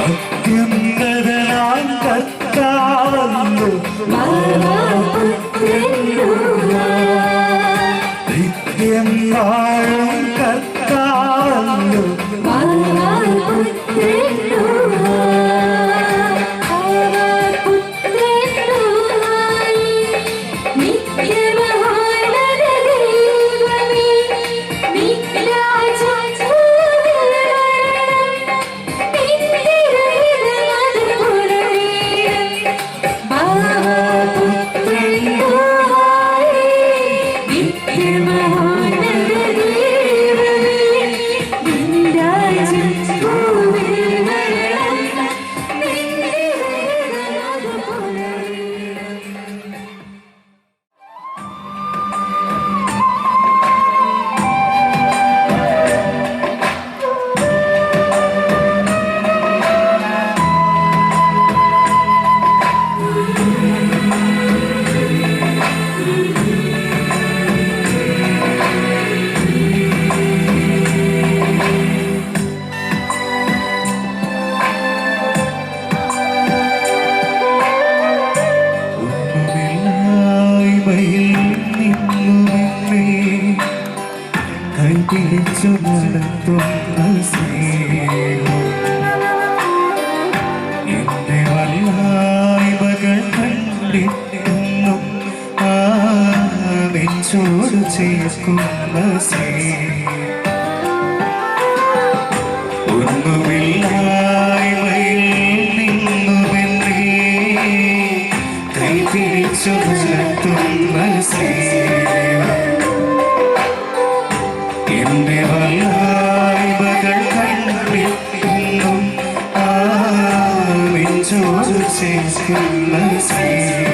അത്യുന്നതനാം കർത്താവല്ലോ നിത്യം വാഴും കർത്താവല്ലോ കൈപിടിച്ചു നടത്തുന്ന സ്നേഹം എന്റെ വല്ലായ്മകൾ കണ്ടിട്ടും നെഞ്ചോട് ചേർക്കുന്ന സ്നേഹം ഒന്നുമില്ലായ്മയിൽ നിന്നുമെന്നേ കൈപിടിച്ചു നടത്തുന്ന സ്നേഹം എന്റെ വല്ലായ്മകൾ കണ്ടിട്ടും നെഞ്ചോട് ചേർക്കുന്ന സ്നേഹം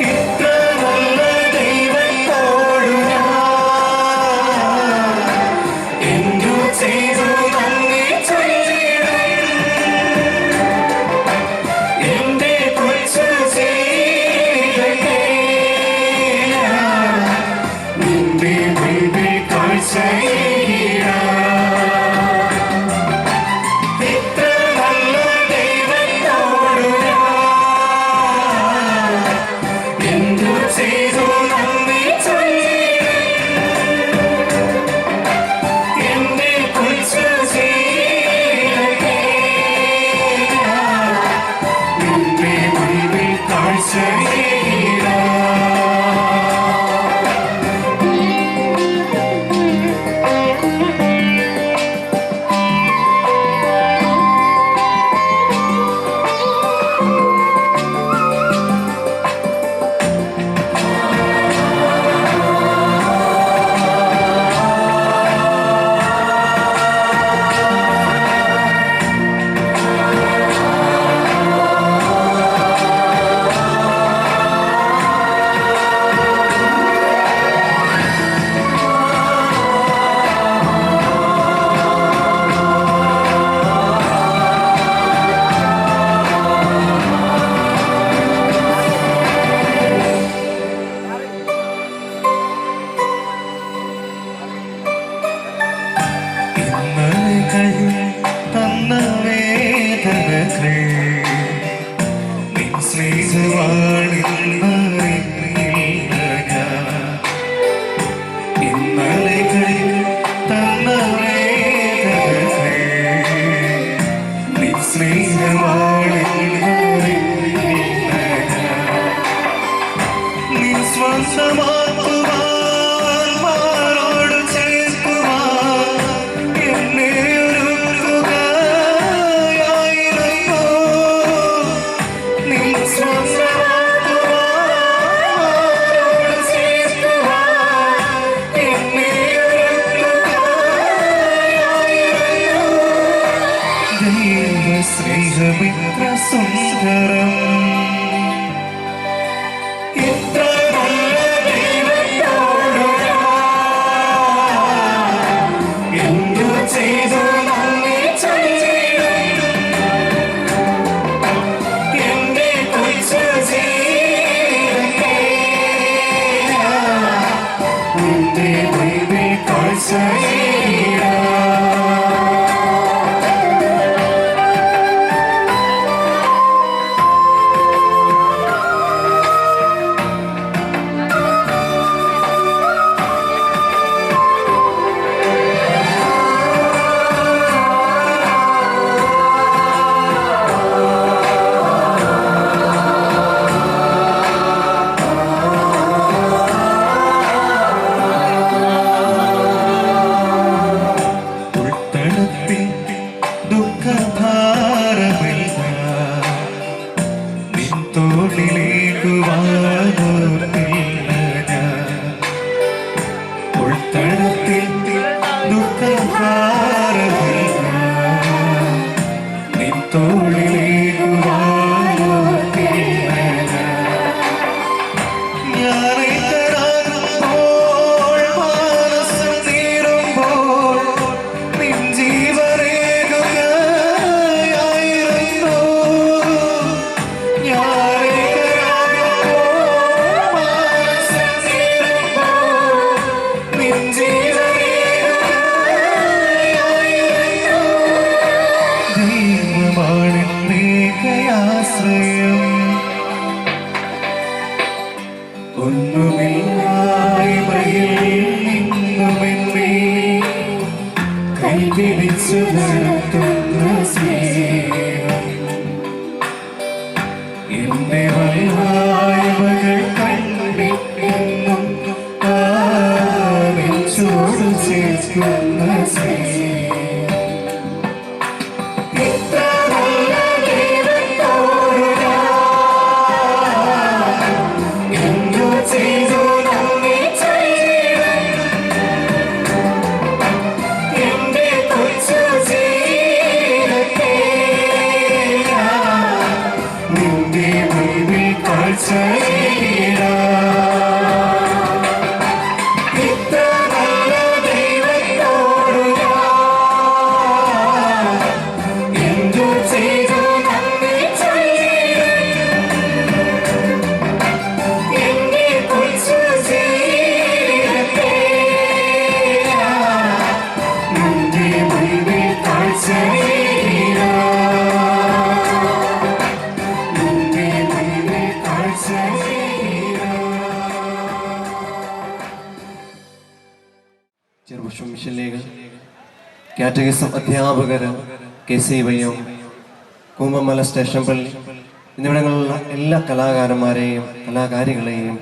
ഇത്ര നല്ല ദൈവത്തോടു ഞാൻ എന്തു ചെയ്തു നന്ദി ചൊല്ലിടും എന്റെ കൊച്ചു ജീവിതത്തെ നിന്റെ മുൻപിൽ കാഴ്ചയിടാം ഇത്ര നല്ല ദൈവത്തോടു ഞാൻ എന്തു ചെയ്തു നന്ദി ചൊല്ലിടും എന്റെ കൊച്ചു ജീവിതത്തെ നിന്റെ മുൻപിൽ കാഴ്ചയിടാം തന്ന വേദനകൾ നിൻ സ്നേഹവാണെന്നറിഞ്ഞില്ല ഞാൻ ഇന്നലകളിൽ തന്ന വേദനകൾ നിൻ സ്നേഹവാണെന്നറിഞ്ഞില്ല ഞാൻ നിൻ സ്വന്തമാക്കുവാൻ മാറോട് ചേർക്കുവാൻ എന്നെ me തടത്തിൽ ദുഃഖം കാരമില്ല നിൻ തോളിലേക്കുവാനോ കൈപിടിച്ചു നടത്തുന്ന സ്നേഹം എന്റെ വല്ലായ്മകൾ കണ്ടിട്ടെന്നും നെഞ്ചോട് ചേർക്കുന്ന സ്നേഹം ചെറുപുഷ്പം മിഷൻ ലീഗ് കാറ്റഗിസം അധ്യാപകർ KCYM കൂമ്പമല സ്റ്റേഷൻ പള്ളി എന്നിവിടങ്ങളിലുള്ള എല്ലാ കലാകാരന്മാരെയും കലാകാരികളെയും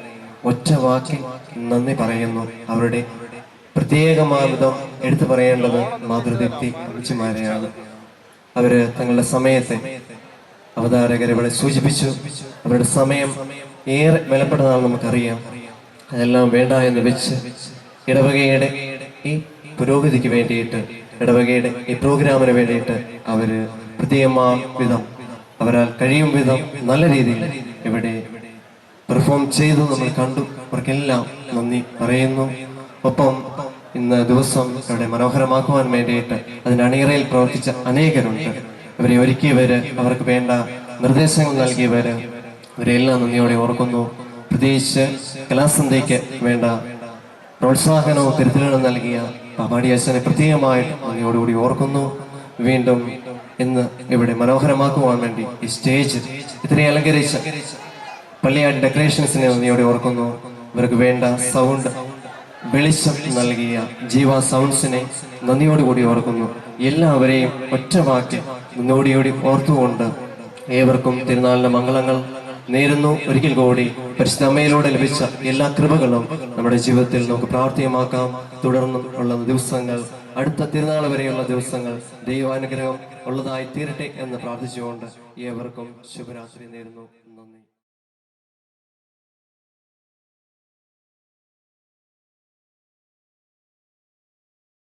ഒറ്റ വാക്കിൽ നന്ദി പറയുന്നു. അവരുടെ പ്രത്യേകമാവിധം എടുത്തു പറയേണ്ടത് മാതൃദീപ്തി അമ്മച്ചിമാരെയാണ്. അവര് തങ്ങളുടെ സമയത്തെ അവതാരകരെ ഇവിടെ സൂചിപ്പിച്ചു. അവരുടെ സമയം ഏറെ വിലപ്പെട്ടതാണെന്ന് നമുക്കറിയാം. അതെല്ലാം വേണ്ട എന്ന് വെച്ച് ഇടവകയുടെ ഈ പുരോഗതിക്ക് വേണ്ടിയിട്ട്, ഇടവകയുടെ ഈ പ്രോഗ്രാമിന് വേണ്ടിയിട്ട് അവര് പ്രത്യേകമായ വിധം അവരാൽ കഴിയും വിധം നല്ല രീതിയിൽ ഇവിടെ പെർഫോം ചെയ്തു നമ്മൾ കണ്ടു. അവർക്കെല്ലാം നന്ദി പറയുന്നു. ഒപ്പം ഇന്ന് ദിവസം ഇവിടെ മനോഹരമാക്കുവാൻ വേണ്ടിയിട്ട് അതിൻ്റെ അണിയറയിൽ പ്രവർത്തിച്ച അനേകരുണ്ട്. അവരെ ഒരുക്കിയവര്, അവർക്ക് വേണ്ട നിർദ്ദേശങ്ങൾ നൽകിയവര്, അവരെല്ലാം നന്ദിയോടെ ഓർക്കുന്നു. പ്രത്യേകിച്ച് കലാസന്ധ്യയ്ക്ക് വേണ്ട പ്രോത്സാഹനവും തിരുത്തലുകളും നൽകിയ പാപ്പാടി അച്ഛനെ പ്രത്യേകമായിട്ട് നന്ദിയോടുകൂടി ഓർക്കുന്നു. വീണ്ടും ഇന്ന് ഇവിടെ മനോഹരമാക്കുവാൻ വേണ്ടി ഈ സ്റ്റേജ് ഇത്രയും അലങ്കരിച്ച പള്ളിയാട് ഡെക്കറേഷൻസിനെ നന്ദിയോടെ ഓർക്കുന്നു. ഇവർക്ക് വേണ്ട സൗണ്ട് വെളിച്ചം നൽകിയ ജീവ സൗണ്ട്സിനെ നന്ദിയോടുകൂടി ഓർക്കുന്നു. എല്ലാവരെയും ഒറ്റ വാക്കിൽ നന്ദിയോടുകൂടി ഓർത്തുകൊണ്ട് ഏവർക്കും തിരുനാളിന്റെ മംഗളങ്ങൾ നേരുന്നു. ഒരിക്കൽ കൂടി പരിശുദ്ധ അമ്മയിലൂടെ ലഭിച്ച എല്ലാ കൃപകളും നമ്മുടെ ജീവിതത്തിൽ നമുക്ക് പ്രാവർത്തികമാക്കാം. തുടർന്നും ഉള്ള ദിവസങ്ങൾ, അടുത്ത തിരുനാൾ വരെയുള്ള ദിവസങ്ങൾ ദൈവാനുഗ്രഹം ഉള്ളതായി തീരട്ടെ എന്ന് പ്രാർത്ഥിച്ചുകൊണ്ട് ഏവർക്കും ശുഭരാത്രി നേരുന്നു. നന്ദി.